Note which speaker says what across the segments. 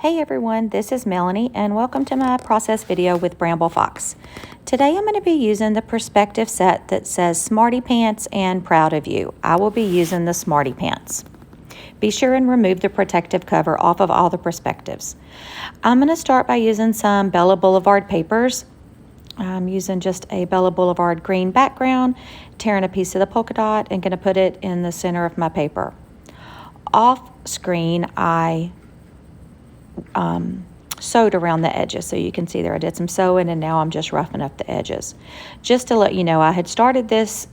Speaker 1: Hey everyone, this is Melanie and welcome to my process video with Bramble Fox. Today I'm going to be using the perspective set that says Smarty Pants and Proud of You. I will be using the Smarty Pants. Be sure and remove the protective cover off of all the perspectives. I'm going to start by using some Bella Boulevard papers. I'm using just a Bella Boulevard green background, tearing a piece of the polka dot and going to put it in the center of my paper. Off screen, I sewed around the edges, so you can see there I did some sewing and now I'm just roughing up the edges. Just to let you know, I had started this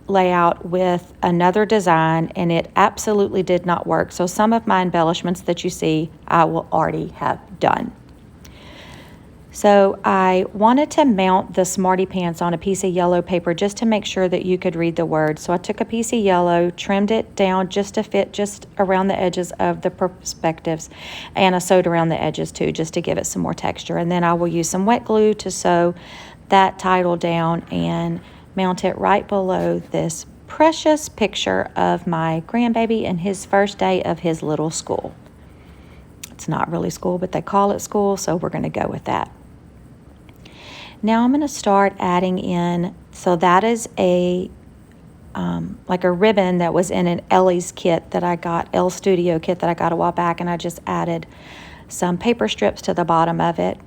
Speaker 1: layout with another design and it absolutely did not work, so some of my embellishments that you see I will already have done. So I wanted to mount the Smarty Pants on a piece of yellow paper just to make sure that you could read the words. So I took a piece of yellow, trimmed it down just to fit just around the edges of the perspectives, and I sewed around the edges too just to give it some more texture. And then I will use some wet glue to sew that title down and mount it right below this precious picture of my grandbaby and his first day of his little school. It's not really school, but they call it school, so we're going to go with that. Now I'm going to start adding in, so that is a like a ribbon that was in an Ellie's kit that I got, Elle Studio kit that I got a while back, and I just added some paper strips to the bottom of it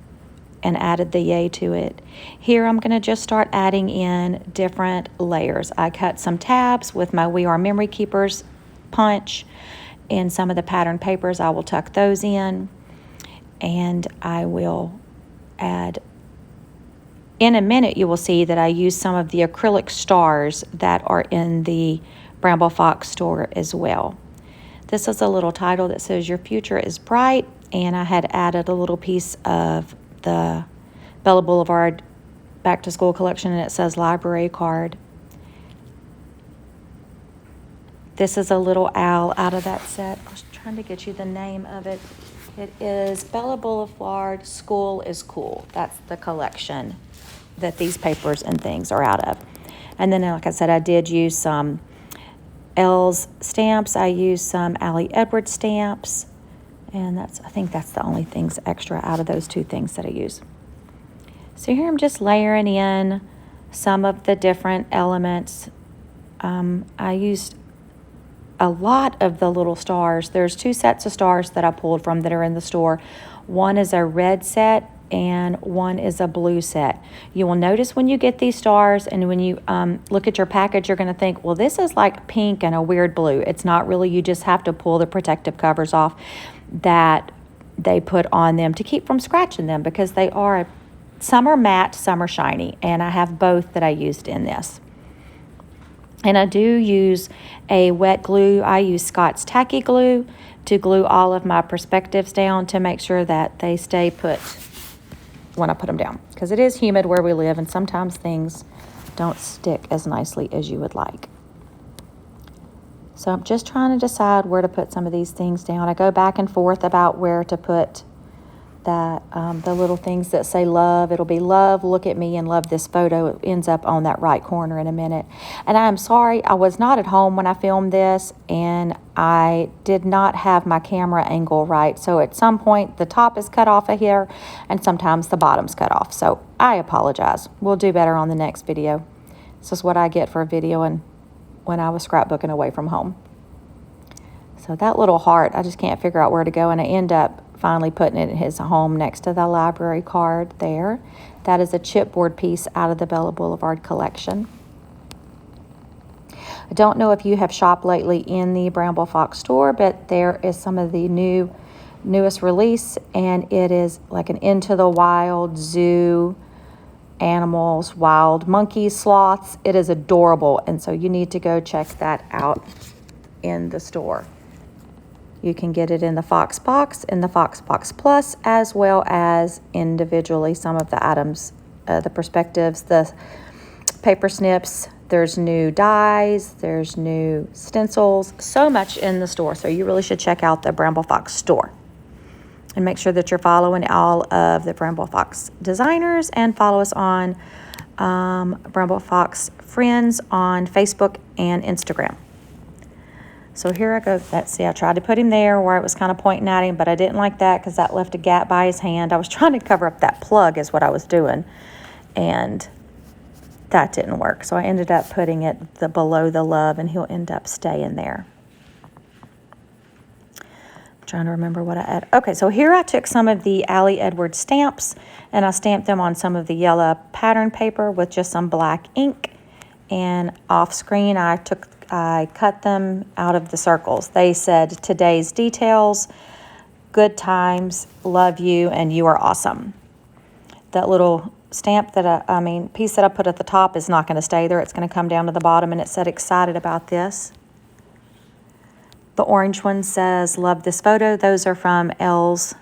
Speaker 1: and added the yay to it. Here I'm going to just start adding in different layers. I cut some tabs with my We Are Memory Keepers punch and some of the pattern papers. I will tuck those in and I will add. In a minute, you will see that I use some of the acrylic stars that are in the Bramble Fox store as well. This is a little title that says Your Future is Bright, and I had added a little piece of the Bella Boulevard Back to School collection, and it says Library Card. This is a little owl out of that set. I was trying to get you the name of it. It is Bella Boulevard School is Cool. That's the collection that these papers and things are out of. And then, like I said, I did use some Elle's stamps. I used some Allie Edwards stamps. And I think that's the only things extra out of those two things that I use. So here I'm just layering in some of the different elements. I used a lot of the little stars. There's two sets of stars that I pulled from that are in the store. One is a red set and one is a blue set. You will notice when you get these stars and when you look at your package, you're going to think, well, this is like pink and a weird blue. It's not really. You just have to pull the protective covers off that they put on them to keep from scratching them, because they are, some are matte, some are shiny, and I have both that I used in this. And I do use a wet glue. I use Scott's Tacky Glue to glue all of my perspectives down to make sure that they stay put when I put them down, because it is humid where we live and sometimes things don't stick as nicely as you would like. So I'm just trying to decide where to put some of these things down. I go back and forth about where to put that the little things that say love. It'll be love, look at me, and love this photo. It ends up on that right corner in a minute. And I'm sorry, I was not at home when I filmed this and I did not have my camera angle right. So at some point the top is cut off of here and sometimes the bottom's cut off. So I apologize. We'll do better on the next video. This is what I get for videoing when I was scrapbooking away from home. So that little heart, I just can't figure out where to go, and I end up finally putting it in his home next to the library card there. That is a chipboard piece out of the Bella Boulevard collection. I don't know if you have shopped lately in the Bramble Fox store, but there is some of the newest release, and it is like an Into the Wild zoo animals, wild monkeys, sloths. It is adorable, and so you need to go check that out in the store. You can get it in the Fox Box, in the Fox Box Plus, as well as individually some of the items, the perspectives, the paper snips. There's new dies, there's new stencils, so much in the store. So you really should check out the Bramble Fox store. And make sure that you're following all of the Bramble Fox designers and follow us on Bramble Fox Friends on Facebook and Instagram. So here I go. Let's see, I tried to put him there where it was kind of pointing at him, but I didn't like that because that left a gap by his hand. I was trying to cover up that plug is what I was doing, and that didn't work. So I ended up putting it below the love, and he'll end up staying there. I'm trying to remember what I had. Okay, so here I took some of the Allie Edwards stamps, and I stamped them on some of the yellow pattern paper with just some black ink. And off screen, I cut them out of the circles. They said, today's details, good times, love you, and you are awesome. That little stamp that piece that I put at the top is not going to stay there. It's going to come down to the bottom, and it said, excited about this. The orange one says, love this photo. Those are from an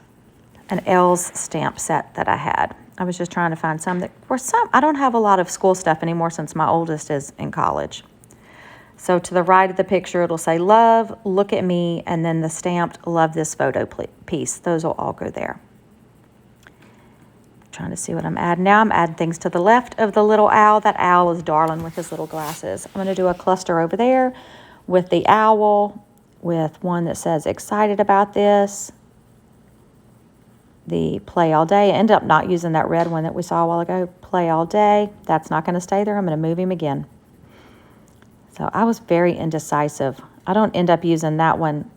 Speaker 1: Elle's stamp set that I had. I was just trying to find some that were I don't have a lot of school stuff anymore since my oldest is in college. So to the right of the picture, it'll say love, look at me, and then the stamped love this photo piece. Those will all go there. Trying to see what I'm adding now. I'm adding things to the left of the little owl. That owl is darling with his little glasses. I'm going to do a cluster over there with the owl, with one that says excited about this. The play all day. I ended up not using that red one that we saw a while ago. Play all day. That's not going to stay there. I'm going to move him again. So I was very indecisive. I don't end up using that one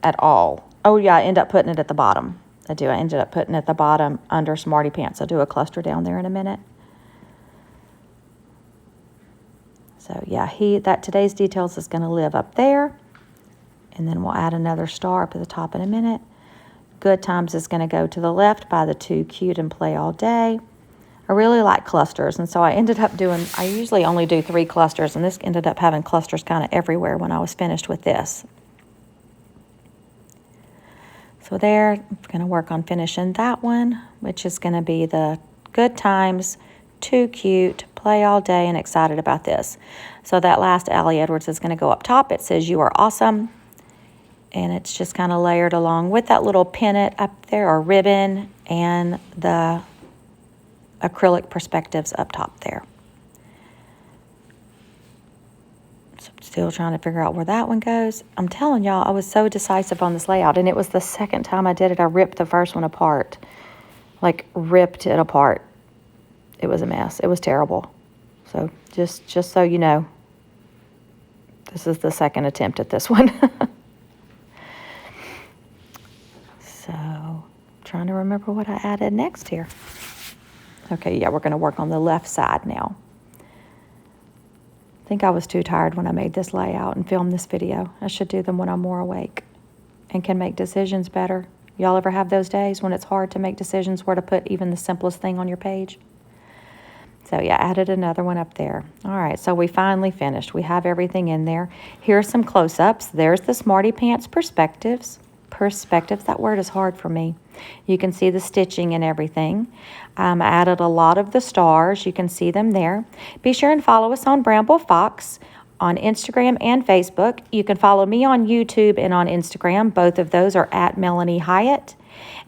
Speaker 1: at all. Oh yeah, I end up putting it at the bottom. I do. I ended up putting it at the bottom under Smarty Pants. I'll do a cluster down there in a minute. So yeah, that today's details is going to live up there. And then we'll add another star up at the top in a minute. Good times is going to go to the left by the two cute and play all day. I really like clusters, and so I ended up I usually only do 3 clusters, and this ended up having clusters kind of everywhere when I was finished with this. So there, I'm going to work on finishing that one, which is going to be the good times, too cute, play all day, and excited about this. So that last Allie Edwards is going to go up top. It says you are awesome. And it's just kind of layered along with that little pennant up there, or ribbon, and the acrylic perspectives up top there. So I'm still trying to figure out where that one goes. I'm telling y'all, I was so decisive on this layout, and it was the second time I did it. I ripped the first one apart, like ripped it apart. It was a mess. It was terrible. So just so you know, this is the second attempt at this one. So, trying to remember what I added next here. Okay, yeah, we're going to work on the left side now. I think I was too tired when I made this layout and filmed this video. I should do them when I'm more awake and can make decisions better. Y'all ever have those days when it's hard to make decisions where to put even the simplest thing on your page? So yeah, added another one up there. All right, so we finally finished. We have everything in there. Here's some close-ups. There's the Smarty Pants perspectives. Perspectives, that word is hard for me. You can see the stitching and everything. I added a lot of the stars. You can see them there. Be sure and follow us on Bramble Fox on Instagram and Facebook. You can follow me on YouTube and on Instagram. Both of those are at Melanie Hyatt.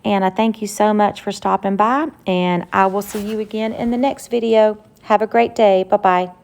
Speaker 1: And I thank you so much for stopping by, and I will see you again in the next video. Have a great day. Bye-bye.